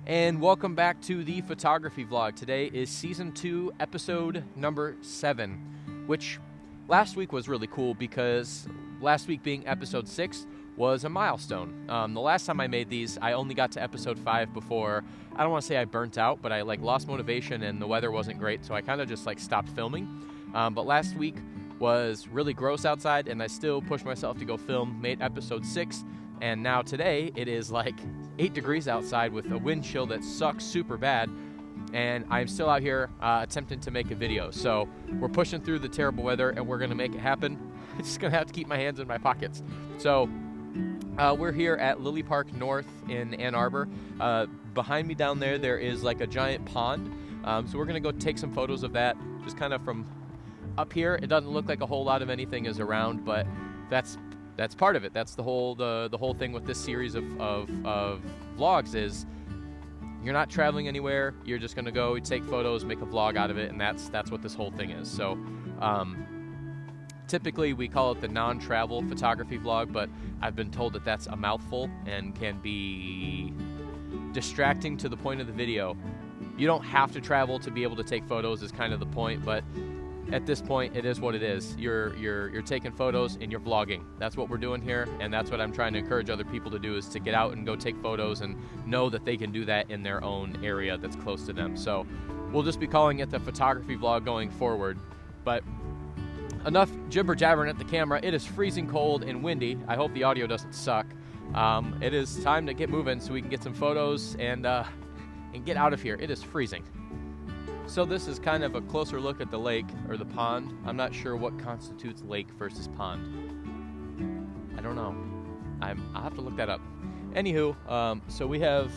And welcome back to the photography vlog. Today is season 2, episode number 7, which last week was really cool because last week being episode 6 was a milestone. The last time I made these, I only got to episode 5 before, I don't want to say I burnt out, but I lost motivation and the weather wasn't great, so I kind of just stopped filming. But last week was really gross outside and I still pushed myself to go film, made episode 6, and now today it is 8 degrees outside with a wind chill that sucks super bad, and I'm still out here attempting to make a video. So we're pushing through the terrible weather and we're gonna make it happen. I'm just gonna have to keep my hands in my pockets. So we're here at Lily Park North in Ann Arbor. Behind me down there is a giant pond. So we're gonna go take some photos of that, just kind of from up here. It doesn't look like a whole lot of anything is around, but that's part of it. That's the whole thing with this series of vlogs is you're not traveling anywhere. You're just gonna go take photos, make a vlog out of it, and that's what this whole thing is. So typically we call it the non-travel photography vlog, but I've been told that that's a mouthful and can be distracting to the point of the video. You don't have to travel to be able to take photos is kind of the point, but at this point, it is what it is. You're taking photos and you're vlogging. That's what we're doing here, and that's what I'm trying to encourage other people to do, is to get out and go take photos and know that they can do that in their own area that's close to them. So we'll just be calling it the photography vlog going forward. But enough jibber jabbering at the camera. It is freezing cold and windy. I hope the audio doesn't suck. It is time to get moving so we can get some photos and get out of here. It is freezing. So this is kind of a closer look at the lake, or the pond. I'm not sure what constitutes lake versus pond. I don't know. I'll have to look that up. Anywho, so we have,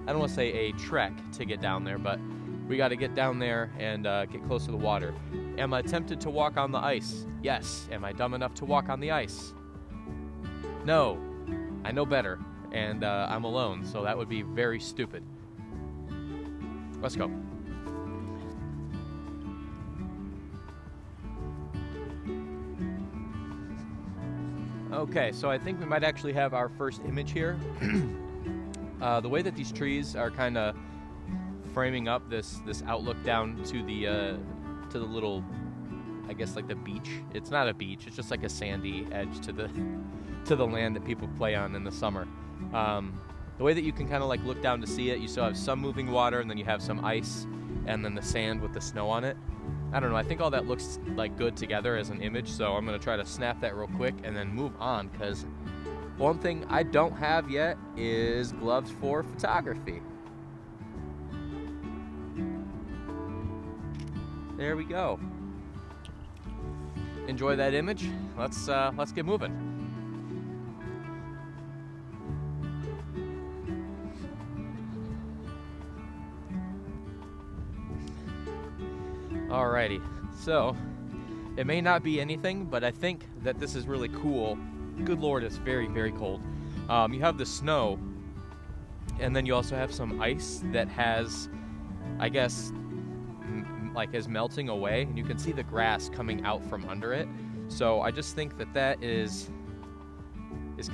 I don't want to say a trek to get down there, but we got to get down there and get close to the water. Am I tempted to walk on the ice? Yes. Am I dumb enough to walk on the ice? No. I know better, and I'm alone, so that would be very stupid. Let's go. Okay, so I think we might actually have our first image here. The way that these trees are kind of framing up this outlook down to the little, I guess the beach. It's not a beach. It's just a sandy edge to the land that people play on in the summer. The way that you can kind of look down to see it, you still have some moving water, and then you have some ice, and then the sand with the snow on it. I don't know, I think all that looks good together as an image, so I'm going to try to snap that real quick and then move on, because one thing I don't have yet is gloves for photography. There we go. Enjoy that image. Let's get moving. Alrighty, so it may not be anything, but I think that this is really cool. Good Lord, it's very, very cold. You have the snow, and then you also have some ice that has, I guess, is melting away, and you can see the grass coming out from under it. So I just think that is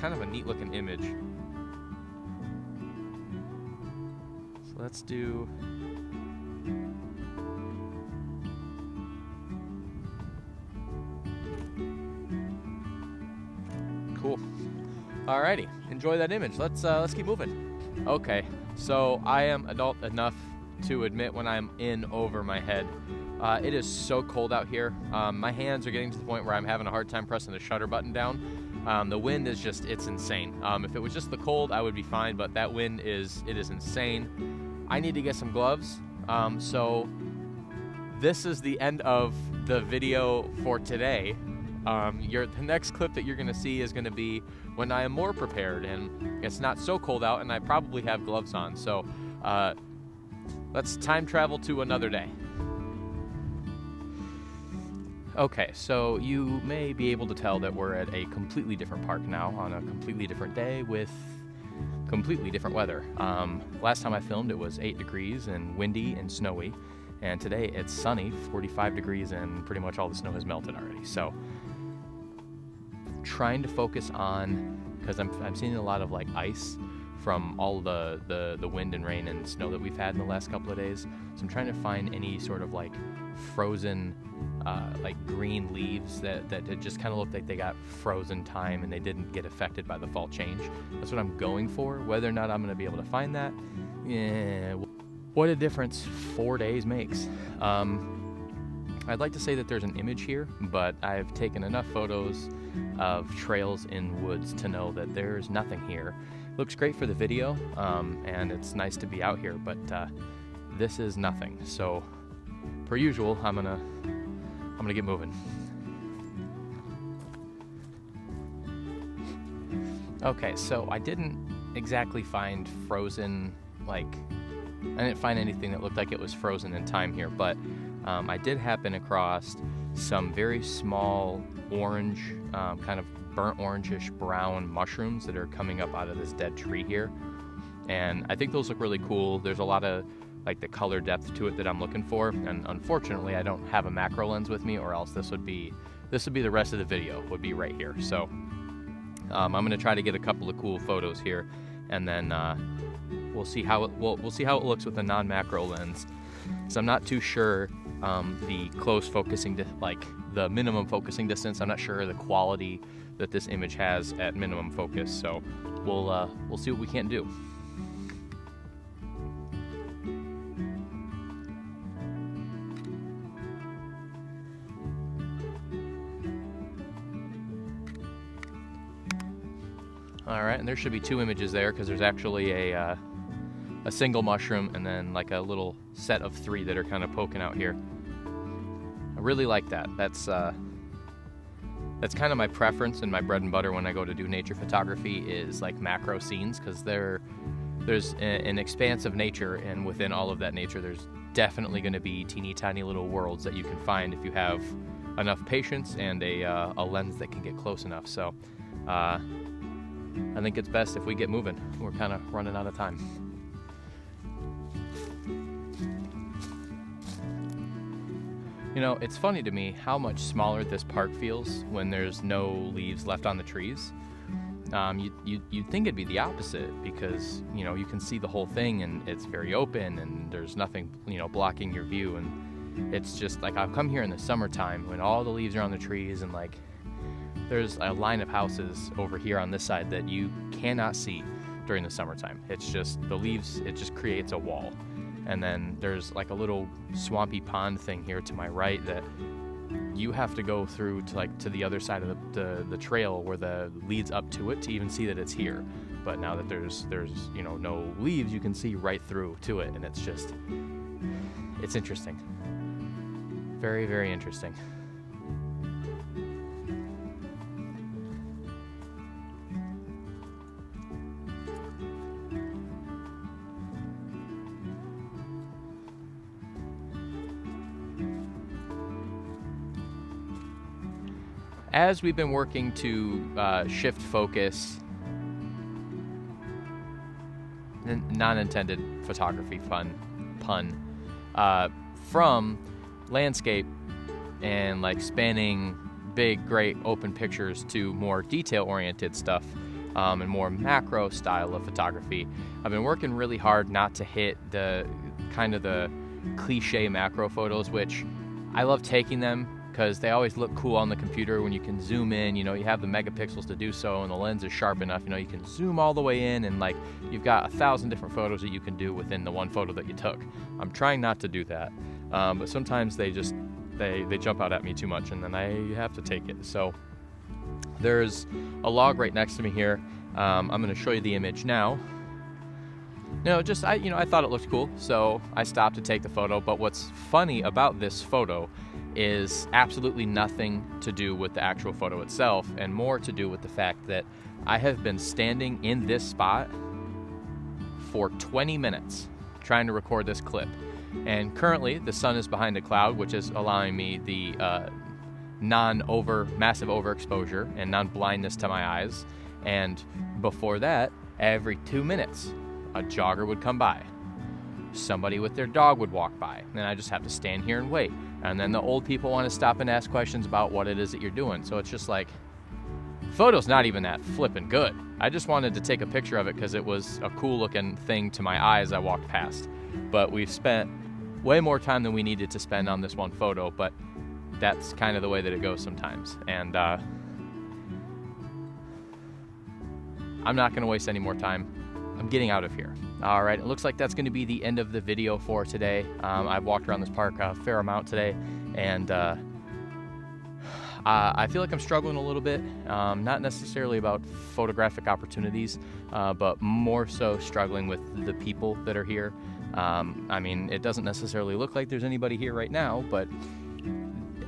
kind of a neat looking image. So let's do. Cool. Alrighty, enjoy that image. Let's keep moving. Okay, so I am adult enough to admit when I'm in over my head. It is so cold out here. My hands are getting to the point where I'm having a hard time pressing the shutter button down. The wind is it's insane. If it was just the cold, I would be fine, but that wind is insane. I need to get some gloves. So this is the end of the video for today. The next clip that you're going to see is going to be when I am more prepared and it's not so cold out and I probably have gloves on. So let's time travel to another day. Okay, so you may be able to tell that we're at a completely different park now on a completely different day with completely different weather. Last time I filmed it was 8 degrees and windy and snowy, and today it's sunny, 45 degrees, and pretty much all the snow has melted already. So trying to focus on, because I'm seeing a lot of ice from all the wind and rain and snow that we've had in the last couple of days. So I'm trying to find any sort of like frozen like green leaves that just kind of look like they got frozen time and they didn't get affected by the fall change. That's what I'm going for. Whether or not I'm going to be able to find that, yeah, what a difference 4 days makes. I'd like to say that there's an image here, but I've taken enough photos of trails in woods to know that there's nothing here. Looks great for the video, and it's nice to be out here, but this is nothing. So, per usual, I'm gonna get moving. Okay, so I didn't exactly find frozen, I didn't find anything that looked like it was frozen in time here, but I did happen across some very small orange, kind of burnt orangish brown mushrooms that are coming up out of this dead tree here. And I think those look really cool. There's a lot of like the color depth to it that I'm looking for. And unfortunately, I don't have a macro lens with me, or else this would be the rest of the video would be right here. So I'm going to try to get a couple of cool photos here, and then we'll see how it looks with a non-macro lens. So I'm not too sure the close focusing, the minimum focusing distance. I'm not sure the quality that this image has at minimum focus. So we'll see what we can do. All right, and there should be 2 images there because there's actually a single mushroom and then like a little set of 3 that are kind of poking out here. I really like that. That's kind of my preference and my bread and butter when I go to do nature photography is like macro scenes, because there's an expanse of nature, and within all of that nature there's definitely going to be teeny tiny little worlds that you can find if you have enough patience and a lens that can get close enough. So I think it's best if we get moving. We're kind of running out of time. You know, it's funny to me how much smaller this park feels when there's no leaves left on the trees. You'd think it'd be the opposite, because, you know, you can see the whole thing and it's very open and there's nothing, you know, blocking your view. And it's just like, I've come here in the summertime when all the leaves are on the trees, and like there's a line of houses over here on this side that you cannot see during the summertime. It's just the leaves, it just creates a wall. And then there's like a little swampy pond thing here to my right that you have to go through to the other side of the trail where the leads up to it to even see that it's here. But now that there's you know, no leaves, you can see right through to it, and it's interesting. Very, very interesting. As we've been working to shift focus, non-intended photography pun, from landscape and like spanning big, great open pictures to more detail-oriented stuff and more macro style of photography, I've been working really hard not to hit the kind of the cliche macro photos, which I love taking them because they always look cool on the computer when you can zoom in. You know, you have the megapixels to do so, and the lens is sharp enough. You know, you can zoom all the way in, and like you've got 1,000 different photos that you can do within the one photo that you took. I'm trying not to do that, but sometimes they jump out at me too much, and then I have to take it. So there's a log right next to me here. I'm going to show you the image now. No, I thought it looked cool, so I stopped to take the photo. But what's funny about this photo is absolutely nothing to do with the actual photo itself, and more to do with the fact that I have been standing in this spot for 20 minutes trying to record this clip. And currently the sun is behind a cloud, which is allowing me the massive overexposure and non-blindness to my eyes. And before that, every 2 minutes, a jogger would come by. Somebody with their dog would walk by. And then I just have to stand here and wait. And then the old people want to stop and ask questions about what it is that you're doing. So it's just like, photo's not even that flippin' good. I just wanted to take a picture of it because it was a cool looking thing to my eye as I walked past. But we've spent way more time than we needed to spend on this one photo, but that's kind of the way that it goes sometimes. And I'm not going to waste any more time. I'm getting out of here. All right, it looks like that's going to be the end of the video for today. I've walked around this park a fair amount today, and I feel like I'm struggling a little bit, not necessarily about photographic opportunities, but more so struggling with the people that are here. I mean, it doesn't necessarily look like there's anybody here right now, but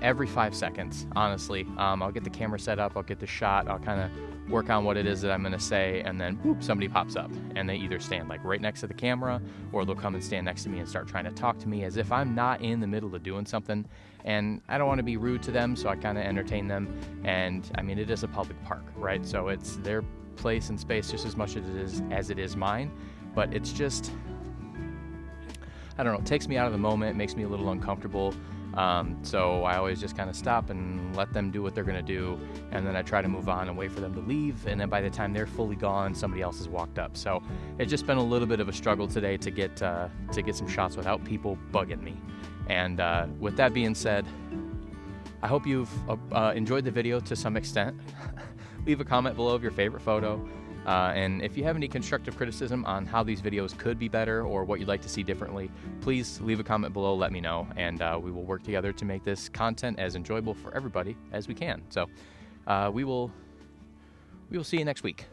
every 5 seconds, honestly, I'll get the camera set up, I'll get the shot, I'll kind of work on what it is that I'm going to say, and then whoop, somebody pops up, and they either stand like right next to the camera, or they'll come and stand next to me and start trying to talk to me as if I'm not in the middle of doing something. And I don't want to be rude to them, so I kind of entertain them. And I mean, it is a public park, right? So it's their place and space just as much as it is mine. But it's just, I don't know, it takes me out of the moment, it makes me a little uncomfortable. So I always just kind of stop and let them do what they're gonna do, and then I try to move on and wait for them to leave, and then by the time they're fully gone, somebody else has walked up. So it's just been a little bit of a struggle today to get some shots without people bugging me. And with that being said, I hope you've enjoyed the video to some extent. Leave a comment below of your favorite photo. And if you have any constructive criticism on how these videos could be better or what you'd like to see differently, please leave a comment below, let me know, and we will work together to make this content as enjoyable for everybody as we can. So we will see you next week.